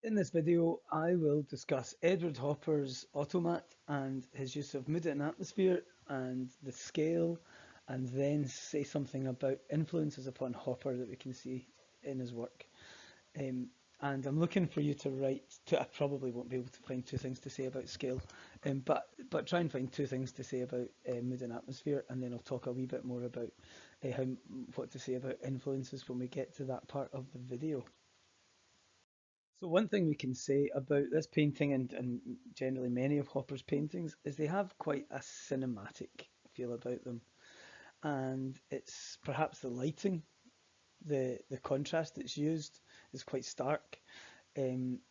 In this video, I will discuss Edward Hopper's Automat and his use of mood and atmosphere and the scale, and then say something about influences upon Hopper that we can see in his work. Um, and I'm looking for you to write. I probably won't be able to find two things to say about scale, but try and find two things to say about mood and atmosphere, and then I'll talk a wee bit more about what to say about influences when we get to that part of the video. So one thing we can say about this painting and generally many of Hopper's paintings is they have quite a cinematic feel about them. And it's perhaps the lighting, the contrast that's used is quite stark.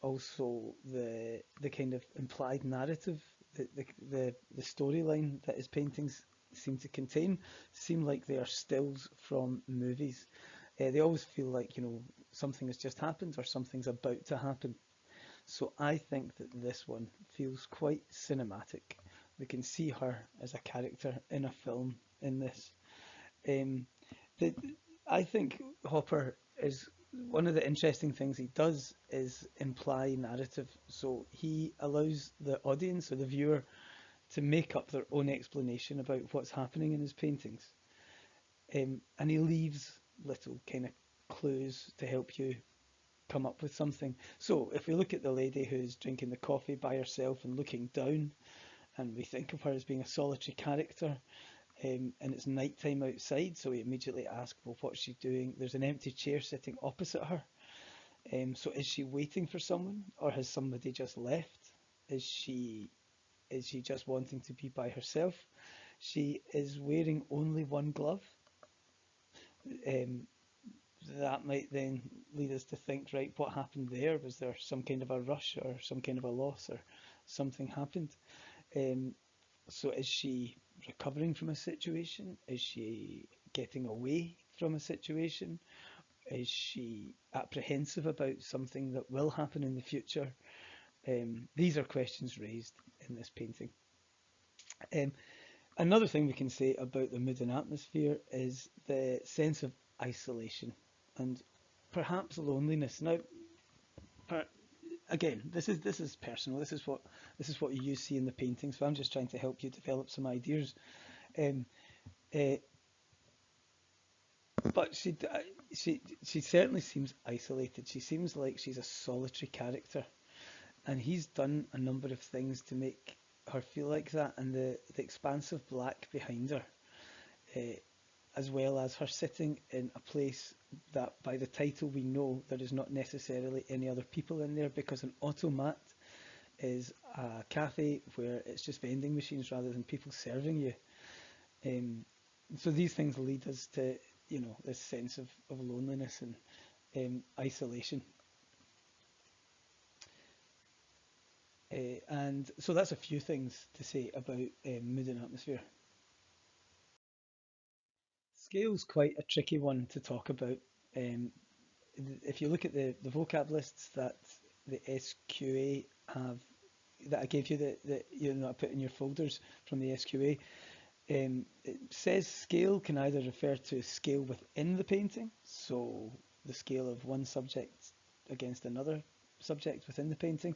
Also the kind of implied narrative, the storyline that his paintings seem to contain seem like they are stills from movies. They always feel like, something has just happened or something's about to happen. So I think that this one feels quite cinematic. We can see her as a character in a film in this. Um, the, I think Hopper is one of the interesting things he does is imply narrative. So he allows the audience or the viewer to make up their own explanation about what's happening in his paintings. And he leaves little kind of clues to help you come up with something. So if we look at the lady who's drinking the coffee by herself and looking down, and we think of her as being a solitary character, and it's nighttime outside, so we immediately ask, well, what's she doing? There's an empty chair sitting opposite her. So is she waiting for someone, or has somebody just left? Is she is she just wanting to be by herself? She is wearing only one glove. Um, that might then lead us to think, right, what happened there? Was there some kind of a rush or some kind of a loss or something happened? Um, so is she recovering from a situation? Is she getting away from a situation? Is she apprehensive about something that will happen in the future? These are questions raised in this painting. Um, Another thing we can say about the mood and atmosphere is the sense of isolation and perhaps loneliness. Now, per, again, this is personal. This is what you see in the painting. So I'm just trying to help you develop some ideas. Um, uh, but she certainly seems isolated. She seems like she's a solitary character, and he's done a number of things to make her feel like that. And the expansive black behind her, uh, as well as her sitting in a place that by the title we know there is not necessarily any other people in there, because an automat is a cafe where it's just vending machines rather than people serving you. Um, so these things lead us to, this sense of loneliness and isolation. And so that's a few things to say about mood and atmosphere. Scale's quite a tricky one to talk about. Um, if you look at the vocab lists that the SQA have, that I gave you, that I put in your folders from the SQA, it says scale can either refer to scale within the painting, so the scale of one subject against another subject within the painting,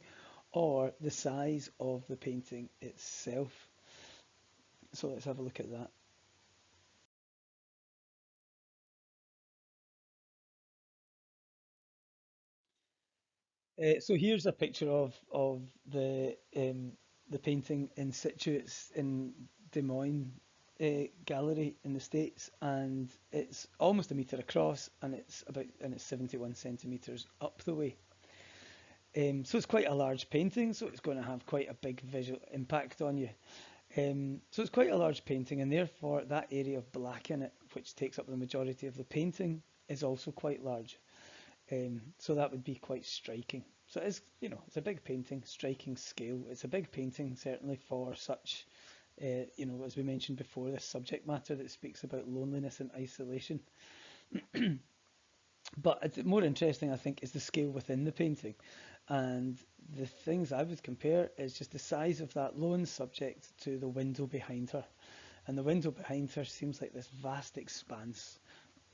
or the size of the painting itself. So let's have a look at that. So here's a picture of the painting in situ. It's in Des Moines Gallery in the States, and it's almost a metre across, and it's 71 centimetres up the way. So it's quite a large painting, so it's going to have quite a big visual impact on you. So it's quite a large painting, and therefore that area of black in it, which takes up the majority of the painting, is also quite large. So that would be quite striking. So it's a big painting, striking scale. It's a big painting, certainly for such, as we mentioned before, this subject matter that speaks about loneliness and isolation. But more interesting, I think, is the scale within the painting. And the things I would compare is just the size of that lone subject to the window behind her. And the window behind her seems like this vast expanse,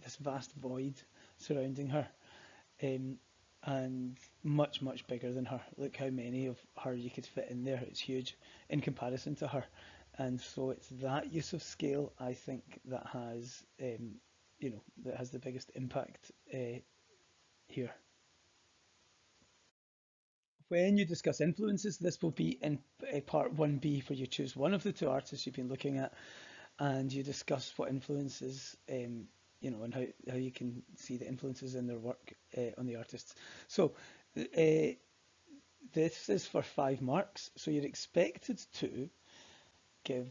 this vast void surrounding her. Um, and much, much bigger than her. Look how many of her you could fit in there. It's huge in comparison to her. And so it's that use of scale, I think, that has, that has the biggest impact here. When you discuss influences, this will be in part 1B, where you choose one of the two artists you've been looking at and you discuss what influences, and how you can see the influences in their work on the artists. So this is for 5 marks. So you're expected to give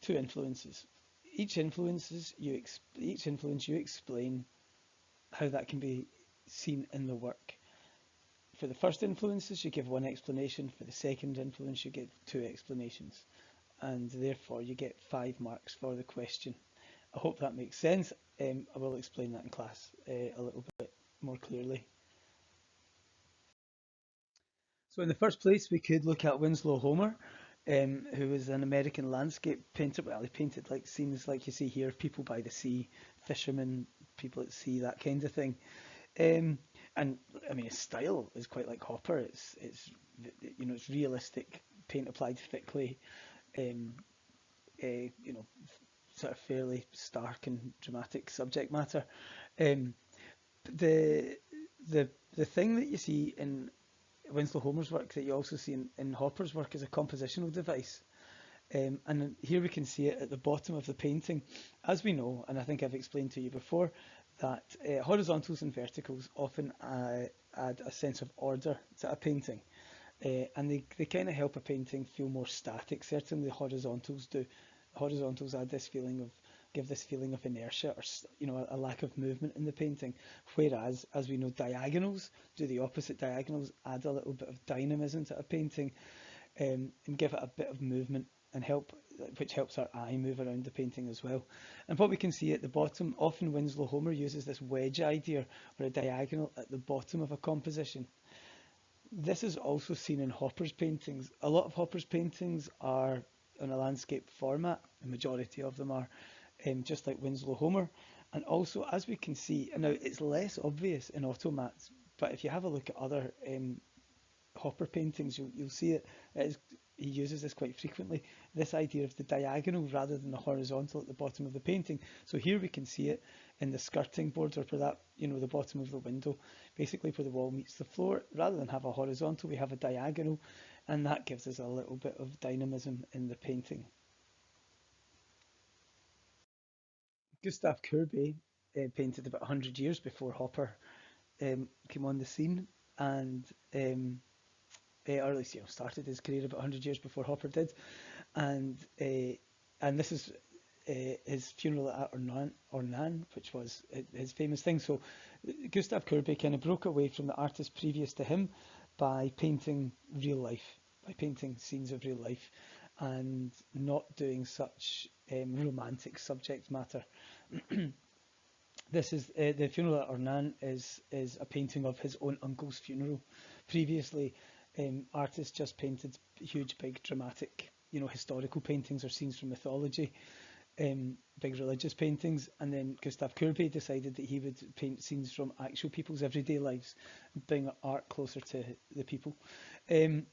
two influences. Each influence you explain how that can be seen in the work. For the first influences, you give one explanation. For the second influence, you give two explanations. And therefore, you get 5 marks for the question. I hope that makes sense. I will explain that in class a little bit more clearly. So in the first place, we could look at Winslow Homer, who was an American landscape painter. Well, he painted like scenes like you see here, people by the sea, fishermen, people at sea, that kind of thing. And I mean, his style is quite like Hopper. It's realistic, paint applied thickly, um, you know, sort of fairly stark and dramatic subject matter. Um, the the thing that you see in Winslow Homer's work that you also see in Hopper's work is a compositional device. And here we can see it at the bottom of the painting. As we know, and I think I've explained to you before, that horizontals and verticals often add a sense of order to a painting. And they kind of help a painting feel more static. Certainly horizontals do. Horizontals give this feeling of inertia, or a lack of movement in the painting. Whereas, as we know, diagonals do the opposite. Diagonals add a little bit of dynamism to a painting, and give it a bit of movement and which helps our eye move around the painting as well. And what we can see at the bottom, often Winslow Homer uses this wedge idea, or a diagonal at the bottom of a composition. This is also seen in Hopper's paintings. A lot of Hopper's paintings are on a landscape format. The majority of them are, just like Winslow Homer. And also, as we can see, and now it's less obvious in Automats, but if you have a look at other Hopper paintings, you'll see he uses this quite frequently, this idea of the diagonal rather than the horizontal at the bottom of the painting. So here we can see it in the skirting boards, or for that, the bottom of the window, basically where the wall meets the floor. Rather than have a horizontal, we have a diagonal, and that gives us a little bit of dynamism in the painting. Gustav Courbet painted about 100 years before Hopper came on the scene, and or at least started his career about 100 years before Hopper did, and this is his funeral at Ornan, which was his famous thing. So Gustav Courbet kind of broke away from the artists previous to him by painting real life, by painting scenes of real life, and not doing such romantic subject matter. This is the funeral at Ornan is a painting of his own uncle's funeral. Previously, artists just painted huge, big, dramatic, historical paintings or scenes from mythology, big religious paintings, and then Gustav Courbet decided that he would paint scenes from actual people's everyday lives, bring art closer to the people.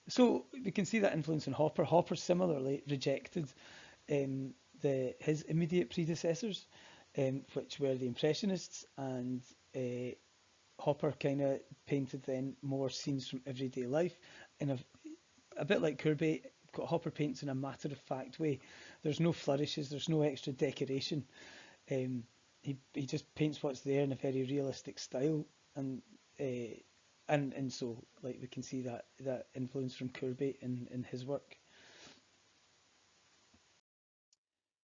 So we can see that influence in Hopper. Hopper similarly rejected his immediate predecessors, which were the Impressionists, and Hopper kind of painted then more scenes from everyday life in a bit like Courbet. Hopper paints in a matter-of-fact way. There's no flourishes, there's no extra decoration. He just paints what's there in a very realistic style, and so like we can see that influence from Courbet in his work.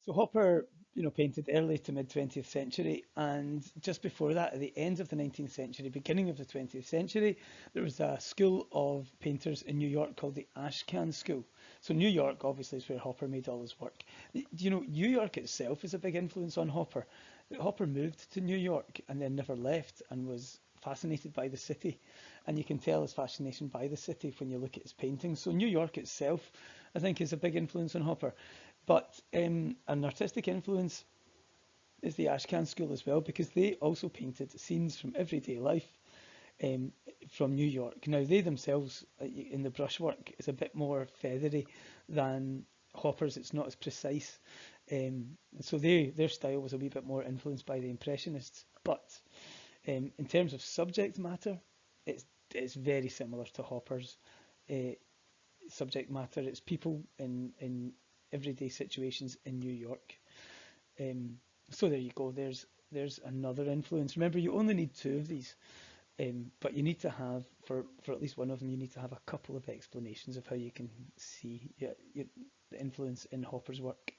So Hopper, painted early to mid 20th century, and just before that, at the end of the 19th century, beginning of the 20th century, there was a school of painters in New York called the Ashcan School. So New York, obviously, is where Hopper made all his work. New York itself is a big influence on Hopper. Hopper moved to New York and then never left, and was fascinated by the city. And you can tell his fascination by the city when you look at his paintings. So New York itself, I think, is a big influence on Hopper. But an artistic influence is the Ashcan School as well, because they also painted scenes from everyday life, from New York. Now they themselves in the brushwork is a bit more feathery than Hopper's. It's not as precise, so their style was a wee bit more influenced by the Impressionists. But in terms of subject matter, it's it's very similar to Hopper's uh, subject matter. It's people in everyday situations in New York. Um, so there you go. There's another influence. Remember, you only need two of these. But you need to have, for at least one of them, you need to have a couple of explanations of how you can see the influence in Hopper's work.